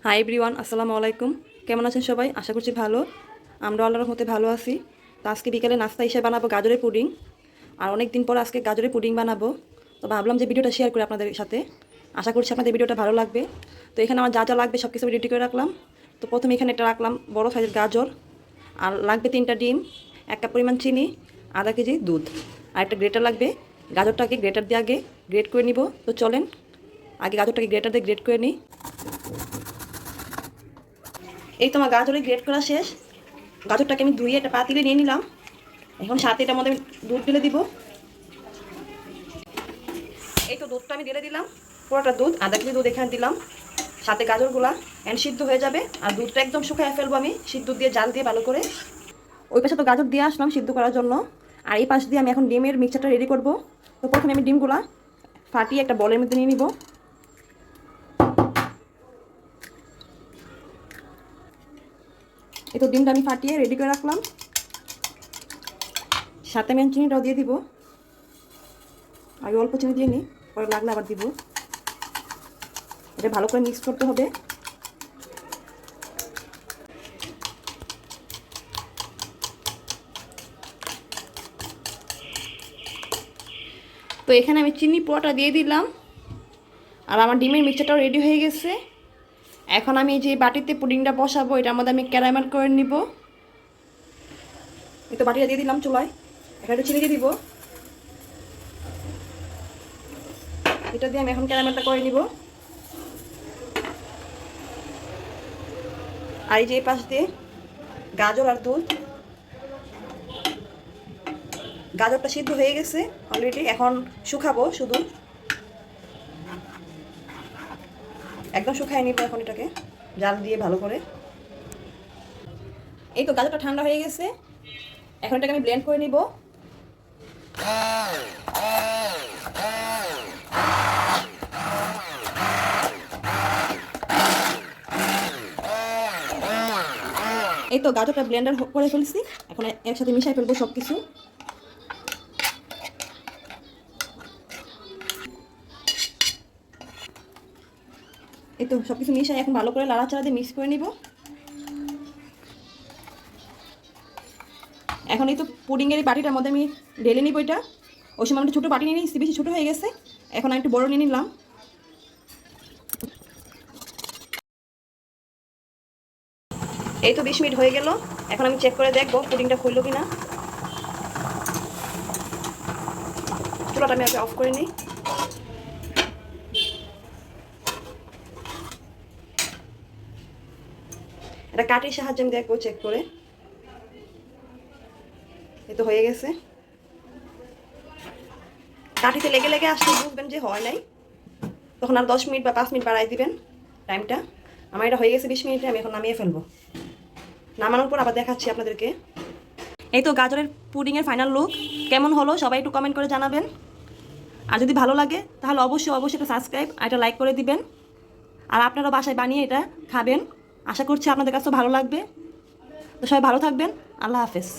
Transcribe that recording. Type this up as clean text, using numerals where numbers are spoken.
Hi everyone, আসসালামু আলাইকুম। কেমন আছেন সবাই? আশা করছি ভালো। আমরা আল্লাহর রহমতে ভালো আছি। তো আজকে বিকেলে নাস্তা হিসেবে বানাবো গাজরের পুডিং। আর অনেক দিন পর আজকে গাজরের পুডিং বানাবো। তো ভাবলাম যে ভিডিওটা শেয়ার করি আপনাদের সাথে। আশা করছি আপনাদের ভিডিওটা ভালো লাগবে। তো এখানে আমার যা যা লাগবে সব কিছু রেডি করে রাখলাম। তো প্রথমে এখানে একটা রাখলাম বড় সাইজের গাজর। আর লাগবে 3টা ডিম, 1 কাপ পরিমাণ চিনি, আধা কেজি দুধ, আর একটা গ্রেটার লাগবে। গাজরটাকে গ্রেটার দিয়ে আগে গ্রেট করে নিব। তো চলেন আগে গাজরটাকে গ্রেটার দিয়ে গ্রেট করে নিই। এই তোমার গাজরে গ্রেট করা শেষ। গাজরটাকে আমি ধুয়ে একটা পাতিলে নিয়ে নিলাম। এখন সাথে এটার মধ্যে দুধ ঢেলে দিব। এই তো দুধটা আমি ঢেলে দিলাম, পুরোটা দুধ, আধা কেজি দুধ এখানে দিলাম। সাথে গাজরগুলা এন্ড সিদ্ধ হয়ে যাবে। আর দুধটা একদম শুকায় ফেলবো আমি সিদ্ধ দিয়ে, জাল দিয়ে ভালো করে। ওই পাশে তো গাজর দিয়ে আসলাম সিদ্ধ করার জন্য। আর এই পাশ দিয়ে আমি এখন ডিমের মিক্সচারটা রেডি করব। তো প্রথমে আমি ডিমগুলা ফাটিয়ে একটা বলের মধ্যে নিয়ে নিব। এই তো ডিমটা আমি ফাটিয়ে রেডি করে রাখলাম। সাথে আমি চিনিটাও দিয়ে দিব। আগে অল্প চিনি দিয়ে নিই, পরে লাগলে আবার দিব। এটা ভালো করে মিক্স করতে হবে। তো এখানে আমি চিনি পোয়াটা দিয়ে দিলাম। আর আমার ডিমের মিক্সচারটাও রেডি হয়ে গেছে। এখন আমি যে বাটিতে পুডিংটা বসাবো এটার মধ্যে আমি ক্যারামেল করে নিব। এই তো বাটিটা দিয়ে দিলাম চুলায়। এখানে একটু চিনি দিয়ে দিব। এটা দিয়ে আমি এখন ক্যারামেলটা করে নিব। আর এই যে পাশ দিয়ে গাজর আর দুধ, গাজরটা সিদ্ধ হয়ে গেছে অলরেডি। এখন শুকাবো শুধু, একদম শুকায় নিব এখন এটাকে জাল দিয়ে ভালো করে। এই তো গাজরটা ঠান্ডা হয়ে গেছে। এখন এটাকে আমি ব্লেন্ড করে নিব। এই তো গাজরটা ব্লেন্ডার করে ফেলছি। এখন একসাথে মিশাই ফেলবো সব কিছু। এই তো সব কিছু মিশাই এখন ভালো করে লাড়াচাড়া দিয়ে মিক্স করে নিব। এখন এই তো পুডিংয়ের এই বাটিটার মধ্যে আমি ঢেলে নিব এটা। ওই সময় আমি একটু ছোটো বাটি নিয়ে নিচ্ছি, বেশি ছোটো হয়ে গেছে। এখন আমি একটু বড় নিয়ে নিলাম। এই তো 20 মিনিট হয়ে গেল। এখন আমি চেক করে দেখবো পুডিংটা খুললো কিনা। চুলাটা আমি আগে অফ করে নিই। এটা কাঠির সাহায্যে আমি দেখবো চেক করে। এই তো হয়ে গেছে। কাঠিতে লেগে লেগে আসলে বুঝবেন যে হয় নাই। তখন আর 10 মিনিট বা 5 মিনিট বাড়াই দিবেন টাইমটা। আমার এটা হয়ে গেছে 20 মিনিটে। আমি এখন নামিয়ে ফেলবো। নামানোর পর আবার দেখাচ্ছি আপনাদেরকে। এই তো গাজরের পুডিংয়ের ফাইনাল লুক। কেমন হলো সবাই একটু কমেন্ট করে জানাবেন। আর যদি ভালো লাগে তাহলে অবশ্যই অবশ্যই এটা সাবস্ক্রাইব আর এটা লাইক করে দিবেন। আর আপনারা বাসায় বানিয়ে এটা খাবেন। আশা করছি আপনাদের কাছেও ভালো লাগবে। তো সবাই ভালো থাকবেন। আল্লাহ হাফেজ।